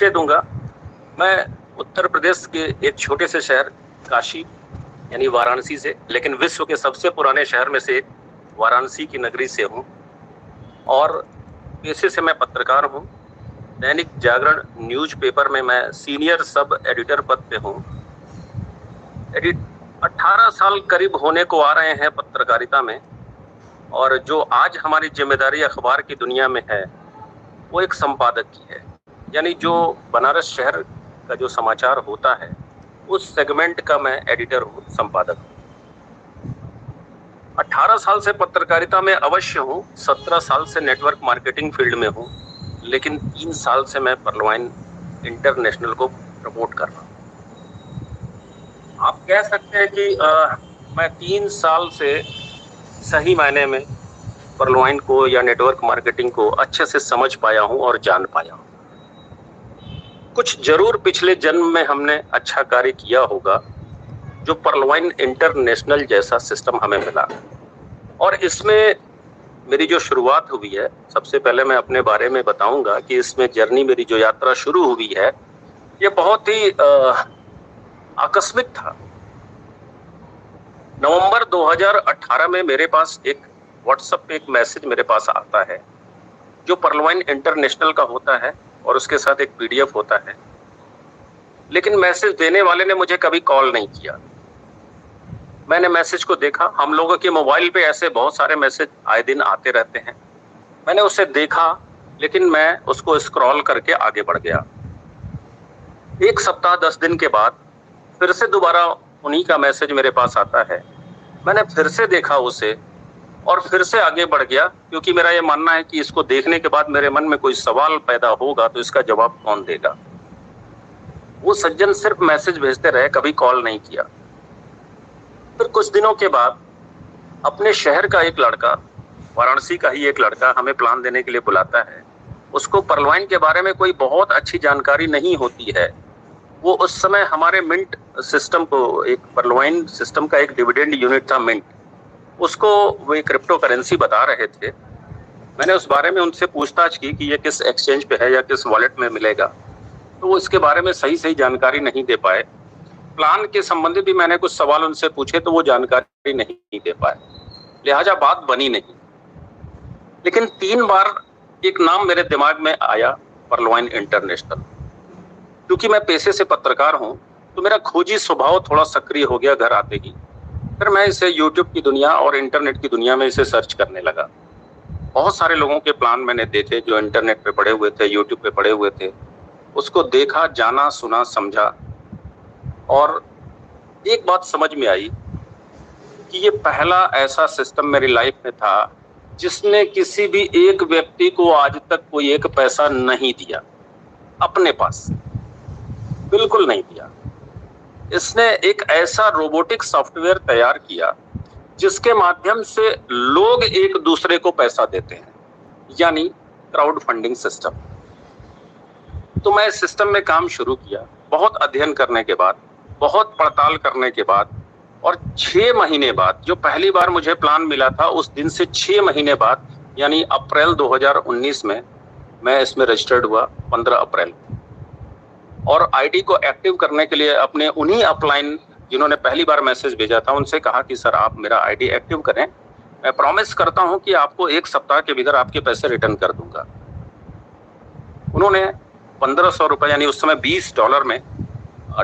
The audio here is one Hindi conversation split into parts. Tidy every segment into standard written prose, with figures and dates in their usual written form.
परिचय दूंगा। मैं उत्तर प्रदेश के एक छोटे से शहर काशी यानी वाराणसी से, लेकिन विश्व के सबसे पुराने शहर में से एक वाराणसी की नगरी से हूँ और पेशे से मैं पत्रकार हूँ। दैनिक जागरण न्यूज़पेपर में मैं सीनियर सब एडिटर पद पे हूँ। 18 साल करीब होने को आ रहे हैं पत्रकारिता में, और जो आज हमारी जिम्मेदारी अखबार की दुनिया में है वो एक संपादक की है, यानी जो बनारस शहर का जो समाचार होता है उस सेगमेंट का मैं एडिटर हूँ, संपादक हूँ। 18 साल से पत्रकारिता में अवश्य हूँ, 17 साल से नेटवर्क मार्केटिंग फील्ड में हूँ, लेकिन 3 साल से मैं परलवाइन इंटरनेशनल को प्रमोट कर रहा हूँ। आप कह सकते हैं कि मैं 3 साल से सही मायने में परलवाइन को या नेटवर्क मार्केटिंग को अच्छे से समझ पाया हूं और जान पाया हूं। कुछ जरूर पिछले जन्म में हमने अच्छा कार्य किया होगा जो परलवाइन इंटरनेशनल जैसा सिस्टम हमें मिला, और इसमें मेरी जो शुरुआत हुई है, सबसे पहले मैं अपने बारे में बताऊंगा कि इसमें जर्नी मेरी जो यात्रा शुरू हुई है ये बहुत ही आकस्मिक था। नवंबर 2018 में मेरे पास एक व्हाट्सएप पे एक मैसेज मेरे पास आता है जो परलवाइन इंटरनेशनल का होता है और उसके साथ एक पीडीएफ होता है, लेकिन मैसेज देने वाले ने मुझे कभी कॉल नहीं किया। मैंने मैसेज को देखा, हम लोगों के मोबाइल पे ऐसे बहुत सारे मैसेज आए दिन आते रहते हैं। मैंने उसे देखा, लेकिन मैं उसको स्क्रॉल करके आगे बढ़ गया। 1 सप्ताह 10 दिन के बाद फिर से दोबारा उन्हीं का मैसेज मेरे पास आता है। मैंने फिर से देखा उसे और फिर से आगे बढ़ गया, क्योंकि मेरा ये मानना है कि इसको देखने के बाद मेरे मन में कोई सवाल पैदा होगा तो इसका जवाब कौन देगा। वो सज्जन सिर्फ मैसेज भेजते रहे, कभी कॉल नहीं किया। फिर कुछ दिनों के बाद अपने शहर का एक लड़का, वाराणसी का ही एक लड़का, हमें प्लान देने के लिए बुलाता है। उसको परलवाइन के बारे में कोई बहुत अच्छी जानकारी नहीं होती है। वो उस समय हमारे मिंट सिस्टम को, एक परलवाइन सिस्टम का एक डिविडेंड यूनिट था मिंट, उसको वो क्रिप्टो करेंसी बता रहे थे। मैंने उस बारे में उनसे पूछताछ की कि ये किस एक्सचेंज पे है या किस वॉलेट में मिलेगा, तो वो इसके बारे में सही जानकारी नहीं दे पाए। प्लान के संबंधित भी मैंने कुछ सवाल उनसे पूछे तो वो जानकारी नहीं दे पाए, लिहाजा बात बनी नहीं। लेकिन 3 बार एक नाम मेरे दिमाग में आया, परलवाइन इंटरनेशनल। क्योंकि मैं पेशे से पत्रकार हूं तो मेरा खोजी स्वभाव थोड़ा सक्रिय हो गया घर आते ही। फिर मैं इसे यूट्यूब की दुनिया और इंटरनेट की दुनिया में इसे सर्च करने लगा। बहुत सारे लोगों के प्लान मैंने देखे जो इंटरनेट पे पड़े हुए थे, यूट्यूब पे पड़े हुए थे। उसको देखा, जाना, सुना, समझा, और एक बात समझ में आई कि ये पहला ऐसा सिस्टम मेरी लाइफ में था जिसने किसी भी एक व्यक्ति को आज तक कोई एक पैसा नहीं दिया, अपने पास बिल्कुल नहीं दिया। इसने एक ऐसा रोबोटिक सॉफ्टवेयर तैयार किया जिसके माध्यम से लोग एक दूसरे को पैसा देते हैं, यानी क्राउड फंडिंग सिस्टम। तो मैं इस सिस्टम में काम शुरू किया, बहुत अध्ययन करने के बाद, बहुत पड़ताल करने के बाद, और 6 महीने बाद, जो पहली बार मुझे प्लान मिला था उस दिन से 6 महीने बाद, यानी अप्रैल 2019 में मैं इसमें रजिस्टर्ड हुआ, 15 अप्रैल। और आईडी को एक्टिव करने के लिए अपने उन्हीं अपलाइन जिन्होंने पहली बार मैसेज भेजा था उनसे कहा कि सर आप मेरा आईडी एक्टिव करें, मैं प्रॉमिस करता हूं कि आपको 1 सप्ताह के भीतर आपके पैसे रिटर्न कर दूंगा। उन्होंने 1500 रुपए, यानी उस समय $20 में,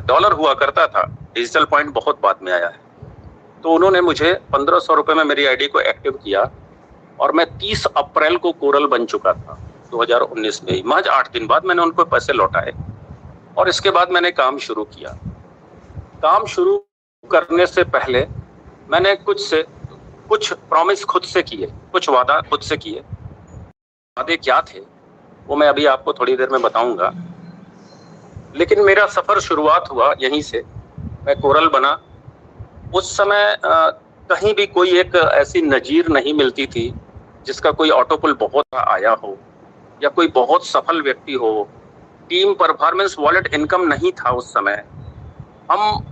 डॉलर हुआ करता था, डिजिटल पॉइंट बहुत बाद में आया है, तो उन्होंने मुझे 1500 रुपए में मेरी आईडी को एक्टिव किया और मैं 30 अप्रैल को कोरल बन चुका था 2019 में ही। महज 8 दिन बाद मैंने उनको पैसे लौटाए और इसके बाद मैंने काम शुरू किया। काम शुरू करने से पहले मैंने कुछ प्रॉमिस खुद से किए, कुछ वादा खुद से किए। वादे क्या थे वो मैं अभी आपको थोड़ी देर में बताऊंगा, लेकिन मेरा सफर शुरुआत हुआ यहीं से। मैं कोरल बना। उस समय कहीं भी कोई एक ऐसी नजीर नहीं मिलती थी जिसका कोई ऑटोपुल बहुत आया हो या कोई बहुत सफल व्यक्ति हो। टीम परफॉर्मेंस वॉलेट इनकम नहीं था उस समय। हम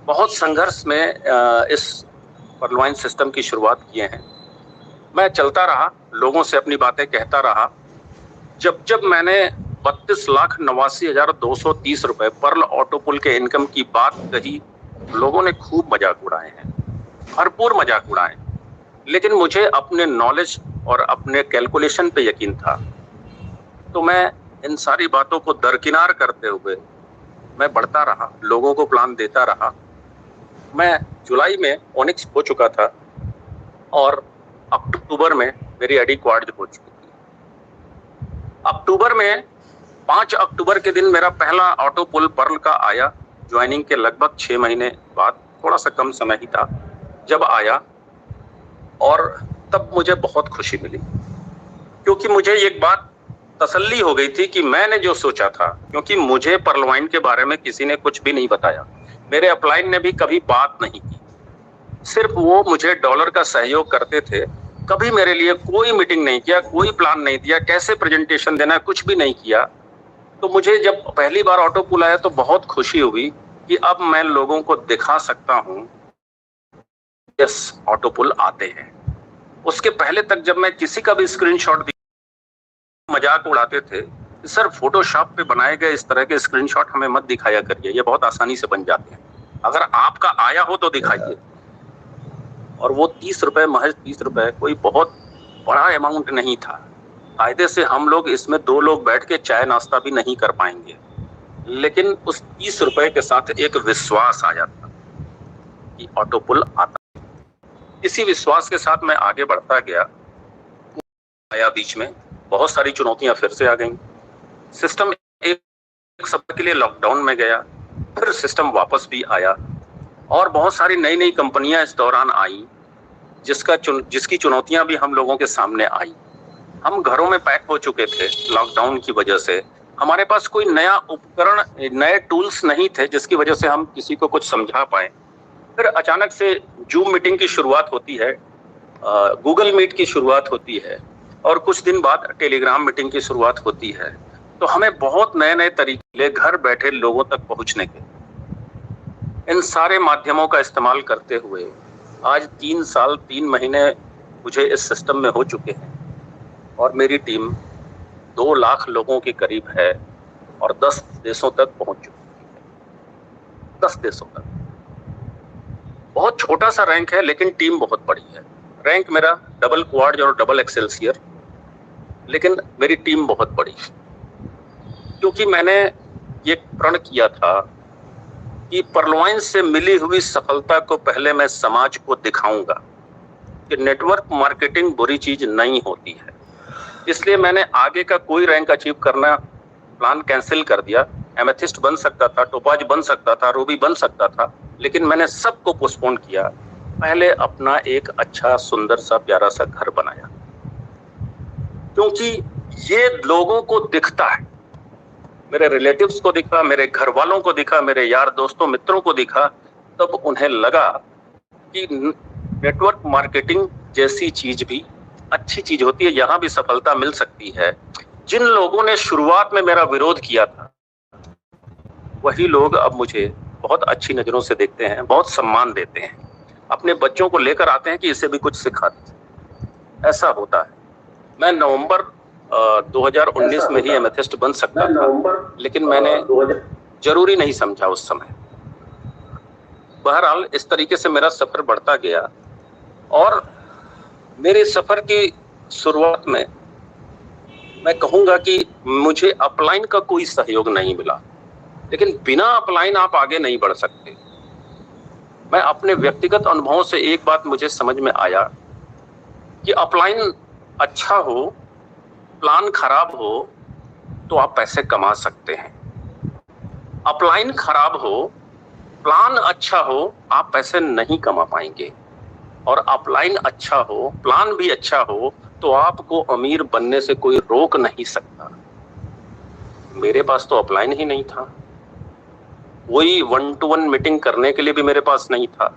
बहुत संघर्ष में इस परलवाइन सिस्टम की शुरुआत किए हैं। मैं चलता रहा, लोगों से अपनी बातें कहता रहा। जब मैंने ₹32,89,230 पर्ल ऑटो पुल के इनकम की बात कही। लोगों ने खूब मजाक उड़ाए हैं, भरपूर मजाक उड़ाए, लेकिन मुझे अपने नॉलेज और अपने कैलकुलेशन पे यकीन था। तो मैं इन सारी बातों को दरकिनार करते हुए मैं बढ़ता रहा, लोगों को प्लान देता रहा। मैं जुलाई में ओनिक्स हो चुका था और अक्टूबर में मेरी एडी क्वाड हो चुकी थी। अक्टूबर में 5 अक्टूबर के दिन मेरा पहला ऑटो पुल पर्ल का आया। ज्वाइनिंग के लगभग 6 महीने बाद, थोड़ा सा कम समय ही था जब आया, और तब मुझे बहुत खुशी मिली, क्योंकि मुझे एक बात तसल्ली हो गई थी कि मैंने जो सोचा था, क्योंकि मुझे पर्लवाइन के बारे में किसी ने कुछ भी नहीं बताया, मेरे अपलाइन ने भी कभी बात नहीं की, सिर्फ वो मुझे डॉलर का सहयोग करते थे। कभी मेरे लिए कोई मीटिंग नहीं किया, कोई प्लान नहीं दिया, कैसे प्रेजेंटेशन देना, कुछ भी नहीं किया। तो मुझे जब पहली बार ऑटो पुल आया तो बहुत खुशी हुई कि अब मैं लोगों को दिखा सकता हूं यस ऑटो पुल आते हैं। उसके पहले तक जब मैं किसी का भी स्क्रीनशॉट मजाक उड़ाते थे, सर फोटोशॉप पे बनाए गए इस तरह के स्क्रीनशॉट हमें मत दिखाया करिए, ये बहुत आसानी से बन जाते हैं, अगर आपका आया हो तो दिखाइए। और वो ₹30, महज ₹30, कोई बहुत बड़ा अमाउंट नहीं था। कायदे से हम लोग इसमें 2 लोग बैठ के चाय नाश्ता भी नहीं कर पाएंगे, लेकिन उस ₹30 के साथ एक विश्वास आया था कि ऑटो पुल आता। इसी विश्वास के साथ मैं आगे बढ़ता गया। आया बीच में बहुत सारी चुनौतियां फिर से आ गईं। सिस्टम एक सप्ताह के लिए लॉकडाउन में गया, फिर सिस्टम वापस भी आया, और बहुत सारी नई नई कंपनियां इस दौरान आई, जिसकी चुनौतियां भी हम लोगों के सामने आई। हम घरों में पैक हो चुके थे लॉकडाउन की वजह से, हमारे पास कोई नया उपकरण, नए टूल्स नहीं थे जिसकी वजह से हम किसी को कुछ समझा पाए। फिर अचानक से जूम मीटिंग की शुरुआत होती है, गूगल मीट की शुरुआत होती है, और कुछ दिन बाद टेलीग्राम मीटिंग की शुरुआत होती है। तो हमें बहुत नए नए तरीके घर बैठे लोगों तक पहुंचने के, इन सारे माध्यमों का इस्तेमाल करते हुए आज 3 साल 3 महीने मुझे इस सिस्टम में हो चुके हैं, और मेरी टीम 2 लाख लोगों के करीब है और 10 देशों तक पहुंच चुकी है। 10 देशों तक। बहुत छोटा सा रैंक है, लेकिन टीम बहुत बड़ी है। रैंक मेरा डबल क्वाड और डबल एक्सेलसियर, लेकिन मेरी टीम बहुत बड़ी है, क्योंकि मैंने ये प्रण किया था कि पर्लवाइन से मिली हुई सफलता को पहले मैं समाज को दिखाऊंगा कि नेटवर्क मार्केटिंग बुरी चीज नहीं होती है। इसलिए मैंने आगे का कोई रैंक अचीव करना प्लान कैंसिल कर दिया। एमेथिस्ट बन सकता था, टोपाज बन सकता था, रूबी बन सकता था, लेकिन मैंने सबको पोस्टपोन किया। पहले अपना एक अच्छा, सुंदर सा, प्यारा सा घर बनाया, क्योंकि ये लोगों को दिखता है, मेरे रिलेटिव्स को दिखा, मेरे घर वालों को दिखा, मेरे यार दोस्तों मित्रों को दिखा। तब उन्हें लगा कि नेटवर्क मार्केटिंग जैसी चीज भी अच्छी चीज होती है, यहां भी सफलता मिल सकती है। जिन लोगों ने शुरुआत में मेरा विरोध किया था, वही लोग अब मुझे बहुत अच्छी नजरों से देखते हैं, बहुत सम्मान देते हैं, अपने बच्चों को लेकर आते हैं कि इसे भी कुछ सिखा दें। ऐसा होता है। मैं नवंबर 2019 में ही एमेथिस्ट बन सकता था, लेकिन मैंने जरूरी नहीं समझा उस समय। बहरहाल इस तरीके से मेरा सफर बढ़ता गया, और मेरे सफर की शुरुआत में मैं कहूंगा कि मुझे अपलाइन का कोई सहयोग नहीं मिला, लेकिन बिना अपलाइन आप आगे नहीं बढ़ सकते। मैं अपने व्यक्तिगत अनुभवों से एक बात मुझे समझ में आया कि अपलाइन अच्छा हो, प्लान खराब हो तो आप पैसे कमा सकते हैं। अपलाइन खराब हो, प्लान अच्छा हो, आप पैसे नहीं कमा पाएंगे। और अपलाइन अच्छा हो, प्लान भी अच्छा हो, तो आपको अमीर बनने से कोई रोक नहीं सकता। मेरे पास तो अपलाइन ही नहीं था, वही 1-to-1 मीटिंग करने के लिए भी मेरे पास नहीं था।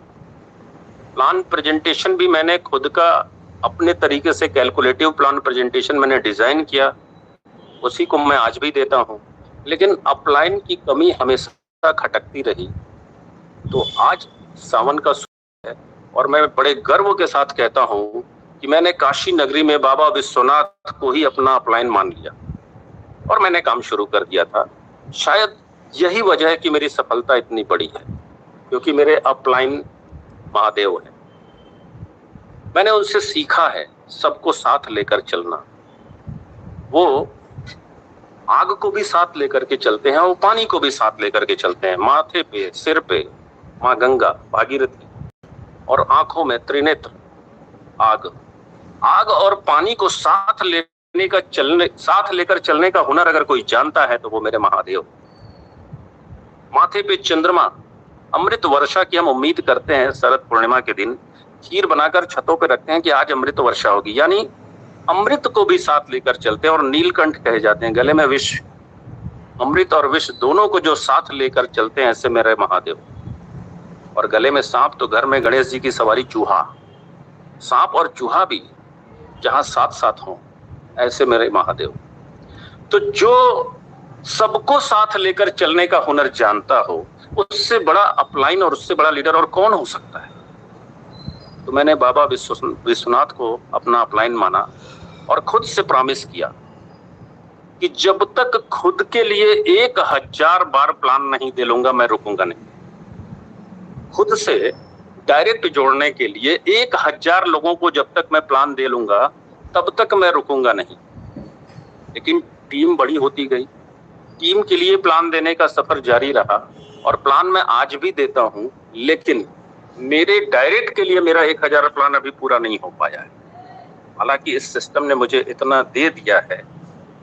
प्लान प्रेजेंटेशन भी मैंने खुद का अपने तरीके से कैलकुलेटिव प्लान प्रेजेंटेशन मैंने डिजाइन किया, उसी को मैं आज भी देता हूं, लेकिन अपलाइन की कमी हमेशा खटकती रही। तो आज सावन का है, और मैं बड़े गर्व के साथ कहता हूं कि मैंने काशी नगरी में बाबा विश्वनाथ को ही अपना अपलाइन मान लिया। और मैंने काम शुरू कर दिया था। शायद यही वजह है कि मेरी सफलता इतनी बड़ी है, क्योंकि मेरे अपलाइन महादेव है। मैंने उनसे सीखा है सबको साथ लेकर चलना। वो आग को भी साथ लेकर के चलते हैं और पानी को भी साथ लेकर के चलते हैं। माथे पे, सिर पे माँ गंगा भागीरथी और आंखों में त्रिनेत्र आग। आग और पानी को साथ लेकर चलने का हुनर अगर कोई जानता है तो वो मेरे महादेव। माथे पे चंद्रमा, अमृत वर्षा की हम उम्मीद करते हैं। शरद पूर्णिमा के दिन खीर बनाकर छतों पे रखते हैं कि आज अमृत वर्षा होगी, यानी अमृत को भी साथ लेकर चलते हैं। और नीलकंठ कहे जाते हैं, गले में विष, अमृत और विष दोनों को जो साथ लेकर चलते हैं, ऐसे मेरे महादेव। और गले में सांप, तो घर में गणेश जी की सवारी चूहा। सांप और चूहा भी जहां साथ साथ हो, ऐसे मेरे महादेव। तो जो सबको साथ लेकर चलने का हुनर जानता हो, उससे बड़ा अपलाइन और उससे बड़ा लीडर और कौन हो सकता है। तो मैंने बाबा विश्वनाथ को अपना अपलाइन माना और खुद से प्रॉमिस किया कि जब तक खुद के लिए 1000 बार प्लान नहीं दे लूंगा, मैं रुकूंगा नहीं। खुद से डायरेक्ट जोड़ने के लिए 1000 लोगों को जब तक मैं प्लान दे लूंगा, तब तक मैं रुकूंगा नहीं। लेकिन टीम बड़ी होती गई, टीम के लिए प्लान देने का सफर जारी रहा और प्लान मैं आज भी देता हूं, लेकिन मेरे डायरेक्ट के लिए मेरा 1000 प्लान अभी पूरा नहीं हो पाया है। हालांकि इस सिस्टम ने मुझे इतना दे दिया है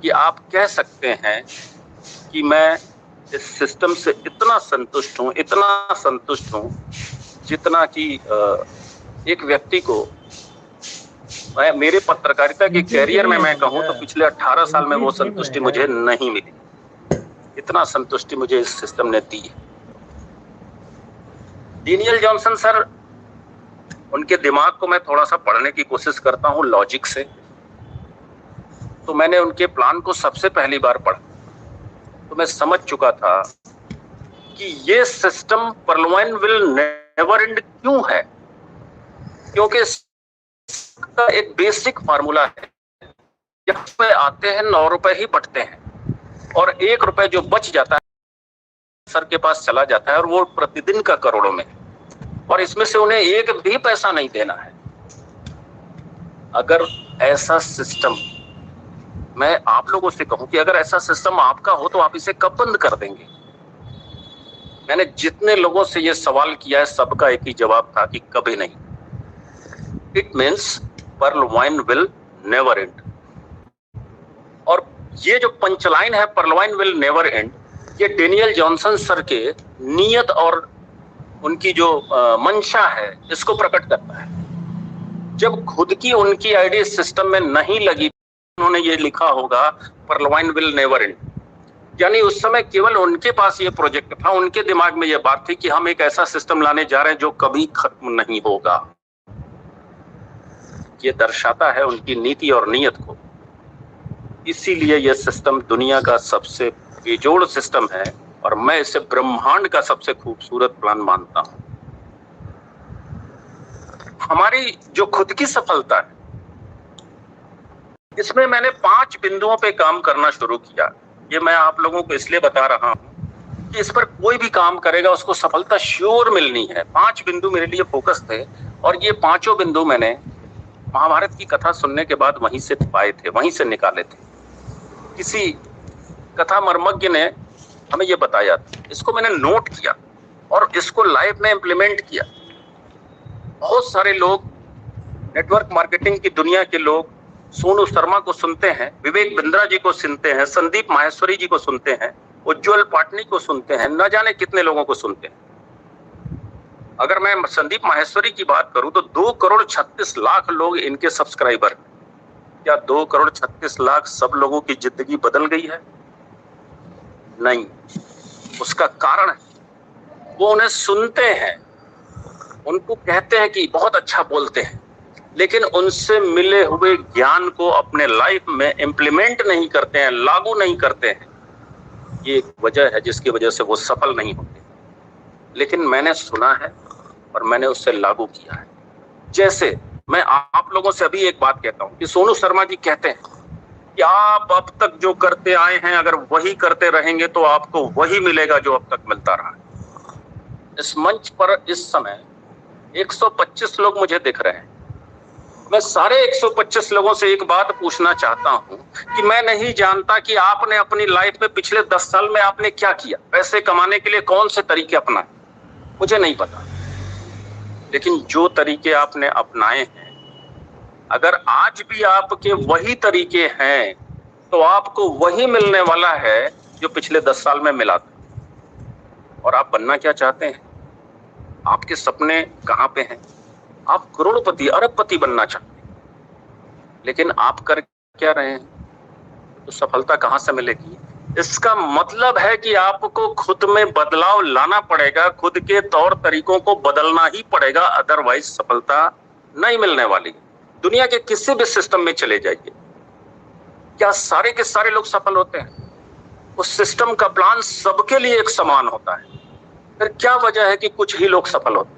कि आप कह सकते हैं कि मैं इस सिस्टम से इतना संतुष्ट हूं जितना कि एक व्यक्ति को मेरे पत्रकारिता के कैरियर में मैं कहूं तो पिछले 18 साल में वो संतुष्टि मुझे नहीं मिली। इतना संतुष्टि मुझे इस सिस्टम ने दी है। डेनियल जॉनसन सर, उनके दिमाग को मैं थोड़ा सा पढ़ने की कोशिश करता हूं लॉजिक से। तो मैंने उनके प्लान को सबसे पहली बार पढ़ा तो मैं समझ चुका था कि ये सिस्टम परलवाइन विल नेवर एंड क्यों है। क्योंकि इसका एक बेसिक फार्मूला है, यहाँ पे आते हैं 9 रुपए ही बटते हैं और 1 रुपए जो बच जाता है सर के पास चला जाता है, और वो प्रतिदिन का करोड़ों में, और इसमें से उन्हें एक भी पैसा नहीं देना है। अगर ऐसा सिस्टम, मैं आप लोगों से कहूं कि अगर ऐसा सिस्टम आपका हो तो आप इसे कब बंद कर देंगे। मैंने जितने लोगों से ये सवाल किया है, सबका एक ही जवाब था कि कभी नहीं। It means parallel line will never end. और ये जो पंचलाइन है परलवाइन विल नेवर एंड, ये डेनियल जॉनसन सर के नियत और उनकी जो मंशा है, इसको प्रकट करता है। जब खुद की उनकी आईडी सिस्टम में नहीं लगी, उन्होंने ये लिखा होगा परलवाइन विल नेवर एंड, यानी उस समय केवल उनके पास ये प्रोजेक्ट था, उनके दिमाग में ये बात थी कि हम एक ऐसा सिस्टम लाने जा रहे हैं जो कभी खत्म नहीं होगा। ये दर्शाता है उनकी नीति और नियत को। इसीलिए यह सिस्टम दुनिया का सबसे बेजोड़ सिस्टम है और मैं इसे ब्रह्मांड का सबसे खूबसूरत प्लान मानता हूं। हमारी जो खुद की सफलता है, इसमें मैंने 5 बिंदुओं पे काम करना शुरू किया। ये मैं आप लोगों को इसलिए बता रहा हूं कि इस पर कोई भी काम करेगा उसको सफलता श्योर मिलनी है। 5 बिंदु मेरे लिए फोकस थे और ये 5 बिंदु मैंने महाभारत की कथा सुनने के बाद वहीं से पाए थे, वहीं से निकाले थे। किसी कथा मर्मज्ञ ने हमें ये बताया, इसको मैंने नोट किया और इसको लाइफ में इंप्लीमेंट किया। बहुत सारे लोग, नेटवर्क मार्केटिंग की दुनिया के लोग सोनू शर्मा को सुनते हैं, विवेक बिंद्रा जी को सुनते हैं, संदीप माहेश्वरी जी को सुनते हैं, उज्जवल पाटनी को सुनते हैं, न जाने कितने लोगों को सुनते हैं। अगर मैं संदीप माहेश्वरी की बात करूं तो 2,36,00,000 लोग इनके सब्सक्राइबर हैं। क्या 2,36,00,000 सब लोगों की जिंदगी बदल गई है? नहीं। उसका कारण है वो उन्हें सुनते हैं, उनको कहते हैं कि बहुत अच्छा बोलते हैं, लेकिन उनसे मिले हुए ज्ञान को अपने लाइफ में इंप्लीमेंट नहीं करते हैं, लागू नहीं करते हैं। ये एक वजह है जिसकी वजह से वो सफल नहीं होते। लेकिन मैंने सुना है और मैंने उससे लागू किया है। जैसे मैं आप लोगों से अभी एक बात कहता हूं कि सोनू शर्मा जी कहते हैं कि आप अब तक जो करते आए हैं अगर वही करते रहेंगे तो आपको वही मिलेगा जो अब तक मिलता रहा है। इस मंच पर इस समय 125 लोग मुझे दिख रहे हैं। मैं सारे 125 लोगों से एक बात पूछना चाहता हूं कि मैं नहीं जानता कि आपने अपनी लाइफ में पिछले 10 साल में आपने क्या किया, पैसे कमाने के लिए कौन से तरीके अपनाए, मुझे नहीं पता। लेकिन जो तरीके आपने अपनाए हैं, अगर आज भी आपके वही तरीके हैं तो आपको वही मिलने वाला है जो पिछले 10 साल में मिला था। और आप बनना क्या चाहते हैं? आपके सपने कहां पे हैं? आप करोड़पति अरबपति बनना चाहते हैं, लेकिन आप कर क्या रहे हैं? तो सफलता कहां से मिलेगी? इसका मतलब है कि आपको खुद में बदलाव लाना पड़ेगा, खुद के तौर तरीकों को बदलना ही पड़ेगा, अदरवाइज सफलता नहीं मिलने वाली। दुनिया के किसी भी सिस्टम में चले जाइए, क्या सारे के सारे लोग सफल होते हैं? उस सिस्टम का प्लान सबके लिए एक समान होता है। फिर क्या वजह है कि कुछ ही लोग सफल होते हैं?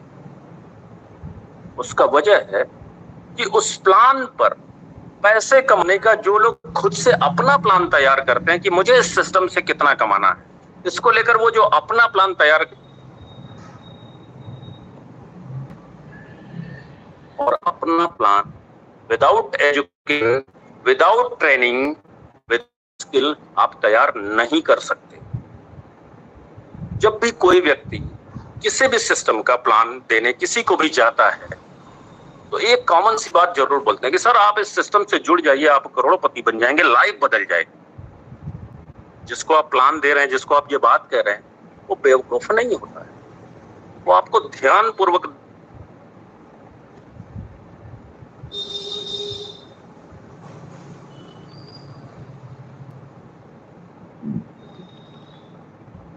उसका वजह है कि उस प्लान पर पैसे कमाने का जो लोग खुद से अपना प्लान तैयार करते हैं कि मुझे इस सिस्टम से कितना कमाना है, इसको लेकर वो जो अपना प्लान तैयार और अपना plan without education, without training, with skill आप तैयार नहीं कर सकते। जब भी कोई व्यक्ति किसी भी सिस्टम का प्लान देने किसी को भी जाता है तो एक कॉमन सी बात जरूर बोलते हैं कि सर आप इस सिस्टम से जुड़ जाइए, आप करोड़पति बन जाएंगे, लाइफ बदल जाएगी। जिसको आप प्लान दे रहे हैं, जिसको आप ये बात कह रहे हैं, वो बेवकूफ नहीं होता है। वो आपको ध्यान पूर्वक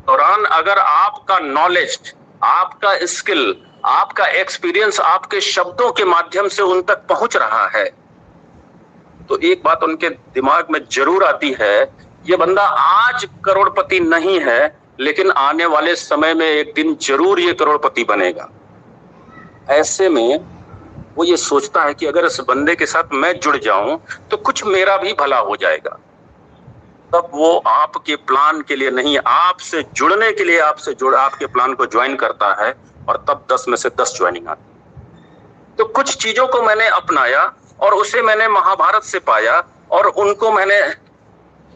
दौरान अगर आपका नॉलेज, आपका स्किल, आपका एक्सपीरियंस आपके शब्दों के माध्यम से उन तक पहुंच रहा है तो एक बात उनके दिमाग में जरूर आती है, ये बंदा आज करोड़पति नहीं है लेकिन आने वाले समय में एक दिन जरूर ये करोड़पति बनेगा। ऐसे में वो ये सोचता है कि अगर इस बंदे के साथ मैं जुड़ जाऊं तो कुछ मेरा भी भला हो जाएगा। तब वो आपके प्लान के लिए नहीं, आपसे जुड़ने के लिए आपके प्लान को ज्वाइन करता है और तब 10 में से 10 ज्वाइनिंग आती। तो कुछ चीजों को मैंने अपनाया और उसे मैंने महाभारत से पाया और उनको मैंने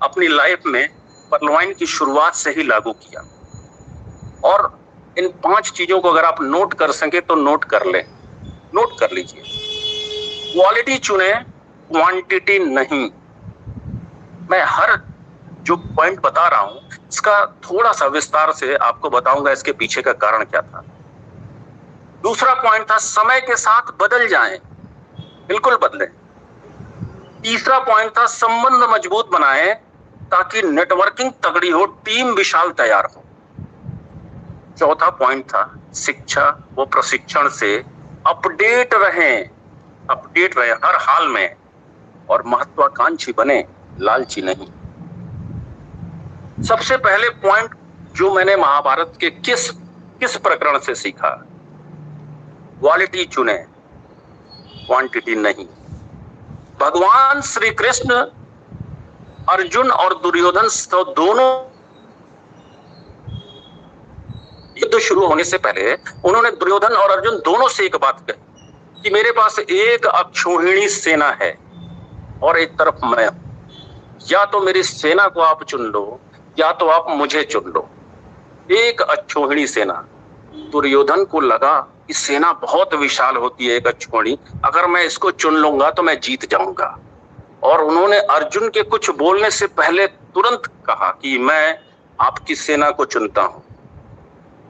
अपनी लाइफ में परलवाइन की शुरुआत से ही लागू किया। और इन 5 चीजों को अगर आप नोट कर सके तो नोट कर लें, नोट कर लीजिए। क्वालिटी चुने, क्वांटिटी नहीं। मैं हर जो पॉइंट बता रहा हूं इसका थोड़ा सा विस्तार से आपको बताऊंगा इसके पीछे का कारण क्या था। दूसरा पॉइंट था समय के साथ बदल जाएं, बिल्कुल बदलें। तीसरा पॉइंट था संबंध मजबूत बनाएं ताकि नेटवर्किंग तगड़ी हो, टीम विशाल तैयार हो। चौथा पॉइंट था शिक्षा व प्रशिक्षण से अपडेट रहें हर हाल में और महत्वाकांक्षी बने, लालची नहीं। सबसे पहले पॉइंट जो मैंने महाभारत के किस प्रकरण से सीखा, क्वालिटी चुने, क्वांटिटी नहीं। भगवान श्री कृष्ण, अर्जुन और दुर्योधन तो दोनों युद्ध शुरू होने से पहले उन्होंने दुर्योधन और अर्जुन दोनों से एक बात कही कि मेरे पास एक अक्षौहिणी सेना है और एक तरफ मैं हूं, या तो मेरी सेना को आप चुन लो या तो आप मुझे चुन लो। एक अक्षौहिणी सेना। दुर्योधन को लगा कि सेना बहुत विशाल होती है एक अक्षौहिणी, अगर मैं इसको चुन लूंगा तो मैं जीत जाऊंगा। और उन्होंने अर्जुन के कुछ बोलने से पहले तुरंत कहा कि मैं आपकी सेना को चुनता हूं।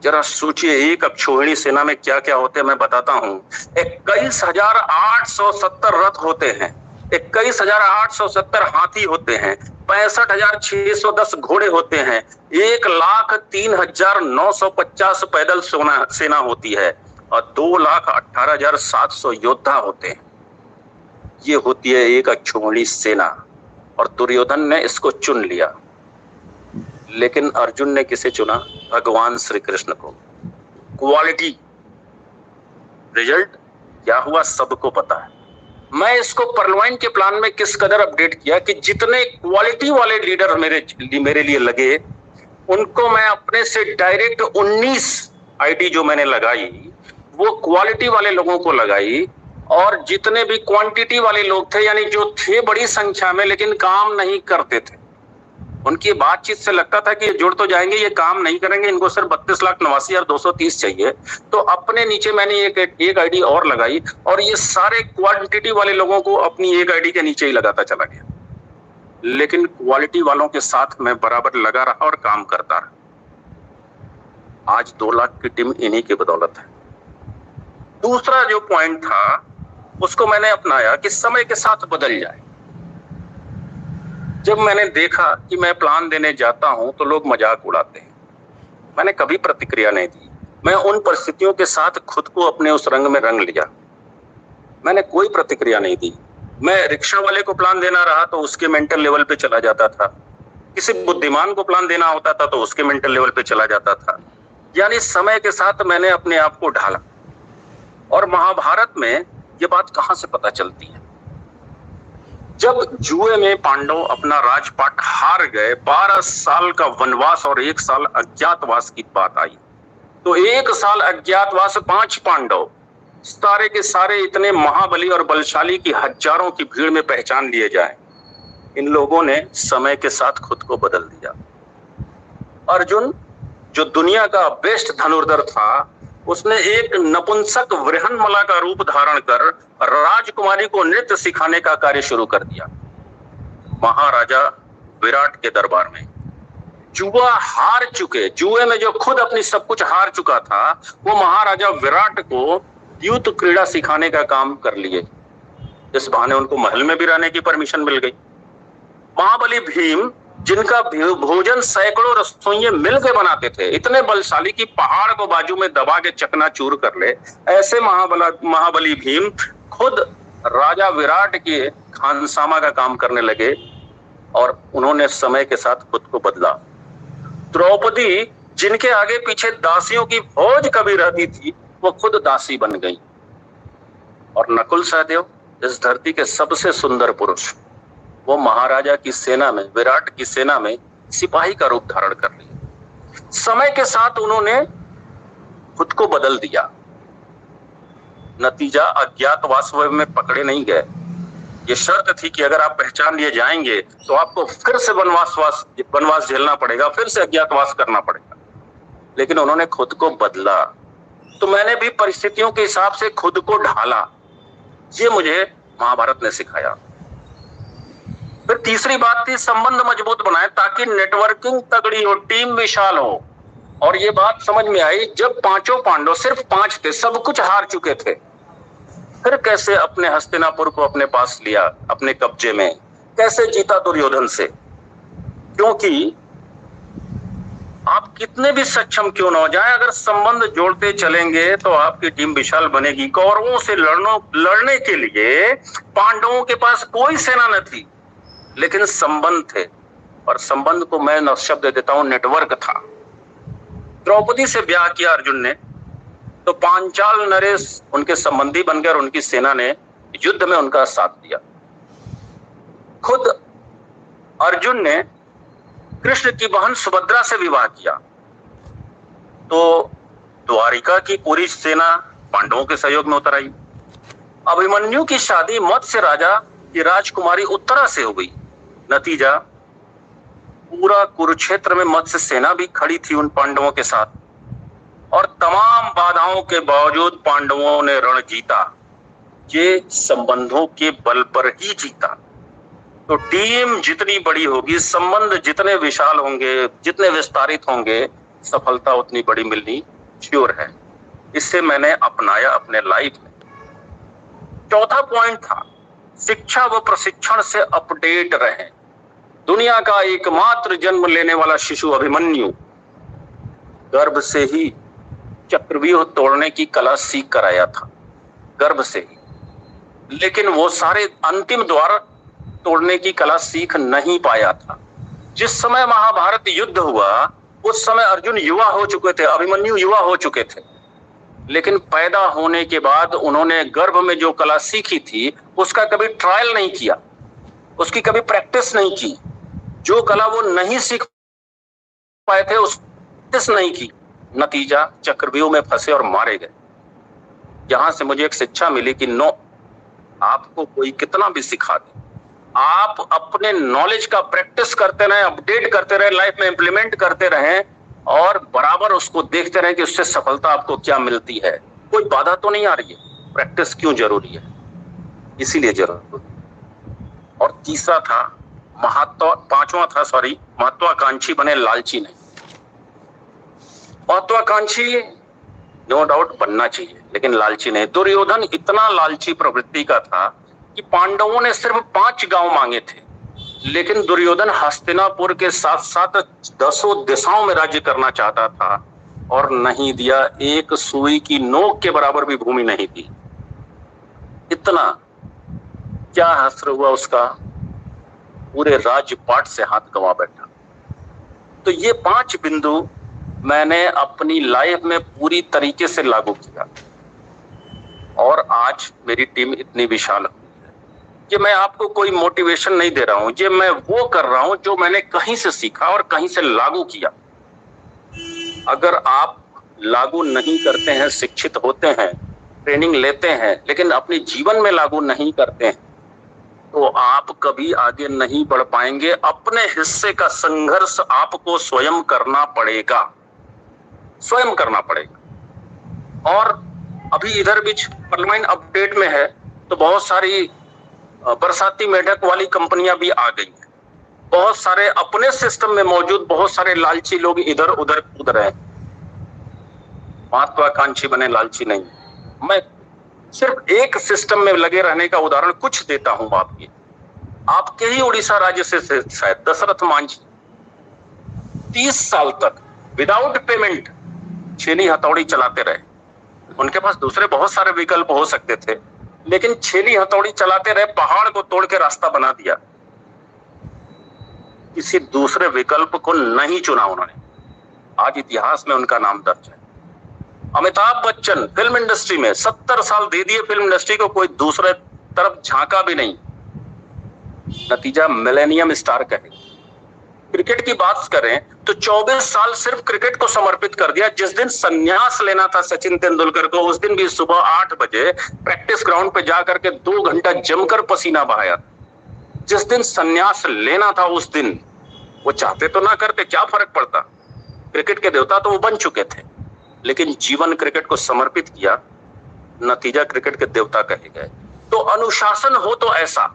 जरा सोचिए एक अक्षौहिणी सेना में क्या क्या होते हैं मैं बताता हूं। 21,870 रथ होते हैं, 21,870 हाथी होते हैं, 65,610 घोड़े होते हैं, 1,03,950 पैदल सेना होती है और 2,18,700 योद्धा होते हैं। ये होती है एक अक्षौहिणी सेना। और दुर्योधन ने इसको चुन लिया, लेकिन अर्जुन ने किसे चुना? भगवान श्री कृष्ण को। क्वालिटी। रिजल्ट क्या हुआ सबको पता है। मैं इसको परलवाइन के प्लान में किस कदर अपडेट किया कि जितने क्वालिटी वाले लीडर मेरे लिए लगे, उनको मैं अपने से डायरेक्ट 19 आईडी जो मैंने लगाई वो क्वालिटी वाले लोगों को लगाई, और जितने भी क्वांटिटी वाले लोग थे, यानी जो थे बड़ी संख्या में लेकिन काम नहीं करते थे, उनकी बातचीत से लगता था कि ये जुड़ तो जाएंगे, ये काम नहीं करेंगे, इनको सिर्फ 32,89,230 चाहिए, तो अपने नीचे मैंने एक आईडी और लगाई, और ये सारे क्वांटिटी वाले लोगों को अपनी एक आईडी के नीचे ही लगाता चला गया। लेकिन क्वालिटी वालों के साथ मैं बराबर लगा रहा और काम करता रहा। आज 2 लाख की टीम इन्हीं की बदौलत है। दूसरा जो पॉइंट था उसको मैंने अपनाया कि समय के साथ बदल जाए। जब मैंने देखा कि मैं प्लान देने जाता हूं तो लोग मजाक उड़ाते हैं, मैंने कभी प्रतिक्रिया नहीं दी। मैं उन परिस्थितियों के साथ खुद को अपने उस रंग में रंग लिया, मैंने कोई प्रतिक्रिया नहीं दी। मैं रिक्शा वाले को प्लान देना रहा तो उसके मेंटल लेवल पे चला जाता था, किसी बुद्धिमान को प्लान देना होता था तो उसके मेंटल लेवल पे चला जाता था। यानी समय के साथ मैंने अपने आप को ढाला। और महाभारत में ये बात कहां से पता चलती है? जब जुए में पांडव अपना राजपाट हार गए, 12 साल का वनवास और 1 साल अज्ञातवास की बात आई, तो 1 साल अज्ञातवास 5 पांडव सारे के सारे इतने महाबली और बलशाली की हजारों की भीड़ में पहचान लिए जाए। इन लोगों ने समय के साथ खुद को बदल दिया। अर्जुन जो दुनिया का बेस्ट धनुर्धर था, उसने एक नपुंसक वृहन्मला का रूप धारण कर राजकुमारी को नृत्य सिखाने का कार्य शुरू कर दिया। महाराजा विराट के दरबार में जुआ हार चुके, जुए में जो खुद अपनी सब कुछ हार चुका था, वो महाराजा विराट को युद्ध क्रीड़ा सिखाने का काम कर लिए। इस बहाने उनको महल में भी रहने की परमिशन मिल गई। महाबली भीम, जिनका भोजन सैकड़ों रसोइये मिलकर बनाते थे, इतने बलशाली कि पहाड़ को बाजू में दबा के चकनाचूर कर ले, ऐसे महाबली भीम खुद राजा विराट के खानसामा का काम करने लगे और उन्होंने समय के साथ खुद को बदला। द्रौपदी, जिनके आगे पीछे दासियों की फौज कभी रहती थी, वो खुद दासी बन गई। और नकुल सहदेव, इस धरती के सबसे सुंदर पुरुष, वो महाराजा की सेना में, विराट की सेना में सिपाही का रूप धारण कर लिया। समय के साथ उन्होंने खुद को बदल दिया। नतीजा अज्ञातवास में पकड़े नहीं गए। ये शर्त थी कि अगर आप पहचान लिए जाएंगे तो आपको फिर से वनवास झेलना पड़ेगा, फिर से अज्ञातवास करना पड़ेगा। लेकिन उन्होंने खुद को बदला। तो मैंने भी परिस्थितियों के हिसाब से खुद को ढाला। ये मुझे महाभारत ने सिखाया। फिर तीसरी बात थी संबंध मजबूत बनाए ताकि नेटवर्किंग तगड़ी हो, टीम विशाल हो। और ये बात समझ में आई जब 5 पांडव, सिर्फ 5 थे, सब कुछ हार चुके थे, फिर कैसे अपने हस्तिनापुर को अपने पास लिया, अपने कब्जे में कैसे जीता दुर्योधन से। क्योंकि आप कितने भी सक्षम क्यों न हो जाए, अगर संबंध जोड़ते चलेंगे तो आपकी टीम विशाल बनेगी। कौरवों से लड़ने के लिए पांडवों के पास कोई सेना न थी, लेकिन संबंध थे। और संबंध को मैं न शब्द देता हूं, नेटवर्क था। द्रौपदी से ब्याह किया अर्जुन ने, तो पांचाल नरेश उनके संबंधी बन गए और उनकी सेना ने युद्ध में उनका साथ दिया। खुद अर्जुन ने कृष्ण की बहन सुभद्रा से विवाह किया, तो द्वारिका की पूरी सेना पांडवों के सहयोग में उतर आई। अभिमन्यु की शादी मत्स्य राजा की राजकुमारी उत्तरा से हो गई। नतीजा पूरा कुरुक्षेत्र में मत्स्य सेना भी खड़ी थी उन पांडवों के साथ, और तमाम बाधाओं के बावजूद पांडवों ने रण जीता। ये संबंधों के बल पर ही जीता। तो टीम जितनी बड़ी होगी, संबंध जितने विशाल होंगे, जितने विस्तारित होंगे, सफलता उतनी बड़ी मिलनी श्योर है। इससे मैंने अपनाया अपने लाइफ में। चौथा पॉइंट था शिक्षा व प्रशिक्षण से अपडेट रहें। दुनिया का एकमात्र जन्म लेने वाला शिशु अभिमन्यु गर्भ से ही चक्रव्यूह तोड़ने की कला सीख कर आया था, गर्भ से ही। लेकिन वो सारे अंतिम द्वार तोड़ने की कला सीख नहीं पाया था। जिस समय महाभारत युद्ध हुआ उस समय अर्जुन युवा हो चुके थे, अभिमन्यु युवा हो चुके थे। लेकिन पैदा होने के बाद उन्होंने गर्भ में जो कला सीखी थी उसका कभी ट्रायल नहीं किया, उसकी कभी प्रैक्टिस नहीं की। जो कला वो नहीं सीख पाए थे उस प्रैक्टिस नहीं की, नतीजा चक्रव्यूह में फंसे और मारे गए। यहां से मुझे एक शिक्षा मिली कि नो, आपको कोई कितना भी सिखा दे, आप अपने नॉलेज का प्रैक्टिस करते रहें, अपडेट करते रहें, लाइफ में इंप्लीमेंट करते रहें और बराबर उसको देखते रहें कि उससे सफलता आपको क्या मिलती है। कोई बाधा तो नहीं आ रही है, प्रैक्टिस क्यों जरूरी है, इसीलिए जरूरी। और तीसरा था पांचवा था महत्वाकांक्षी बने, लालची नहीं। महत्वाकांक्षी नो डाउट बनना चाहिए, लेकिन लालची नहीं। दुर्योधन इतना लालची प्रवृत्ति का था कि पांडवों ने सिर्फ 5 गांव मांगे थे, लेकिन दुर्योधन हस्तिनापुर के साथ साथ 10 दिशाओं में राज्य करना चाहता था और नहीं दिया। एक सुई की नोक के बराबर भी भूमि नहीं दी। इतना क्या हश्र हुआ उसका, पूरे राजपाट से हाथ गंवा बैठा। तो ये 5 बिंदु मैंने अपनी लाइफ में पूरी तरीके से लागू किया और आज मेरी टीम इतनी विशाल हुई है। ये मैं आपको कोई मोटिवेशन नहीं दे रहा हूं, ये मैं वो कर रहा हूं जो मैंने कहीं से सीखा और कहीं से लागू किया। अगर आप लागू नहीं करते हैं, शिक्षित होते हैं, ट्रेनिंग लेते हैं, लेकिन अपने जीवन में लागू नहीं करते हैं, तो आप कभी आगे नहीं बढ़ पाएंगे। अपने हिस्से का संघर्ष आपको स्वयं करना पड़ेगा, स्वयं करना पड़ेगा। और अभी इधर बीच पार्लियामेंट अपडेट में है तो बहुत सारी बरसाती मेढक वाली कंपनियां भी आ गई हैं। बहुत सारे अपने सिस्टम में मौजूद बहुत सारे लालची लोग इधर उधर कूद रहे हैं। महत्वाकांक्षी बने, लालची नहीं। मैं सिर्फ एक सिस्टम में लगे रहने का उदाहरण कुछ देता हूं आपके ही उड़ीसा राज्य से शायद दशरथ मांझी 30 साल तक विदाउट पेमेंट छेनी हथौड़ी चलाते रहे। उनके पास दूसरे बहुत सारे विकल्प हो सकते थे, लेकिन छेनी हथौड़ी चलाते रहे, पहाड़ को तोड़ के रास्ता बना दिया। किसी दूसरे विकल्प को नहीं चुना उन्होंने। आज इतिहास में उनका नाम दर्ज है। अमिताभ बच्चन फिल्म इंडस्ट्री में 70 साल दे दिए फिल्म इंडस्ट्री को, कोई दूसरे तरफ झांका भी नहीं। नतीजा मिलेनियम स्टार कहे। क्रिकेट की बात करें तो 24 साल सिर्फ क्रिकेट को समर्पित कर दिया। जिस दिन संन्यास लेना था सचिन तेंदुलकर को, उस दिन भी सुबह 8 बजे प्रैक्टिस ग्राउंड पे जाकर के 2 घंटा जमकर पसीना बहाया। जिस दिन संन्यास लेना था उस दिन वो चाहते तो ना करते, क्या फर्क पड़ता। क्रिकेट के देवता तो वो बन चुके थे, लेकिन जीवन क्रिकेट को समर्पित किया, नतीजा क्रिकेट के देवता कहे गए। तो अनुशासन हो तो ऐसा,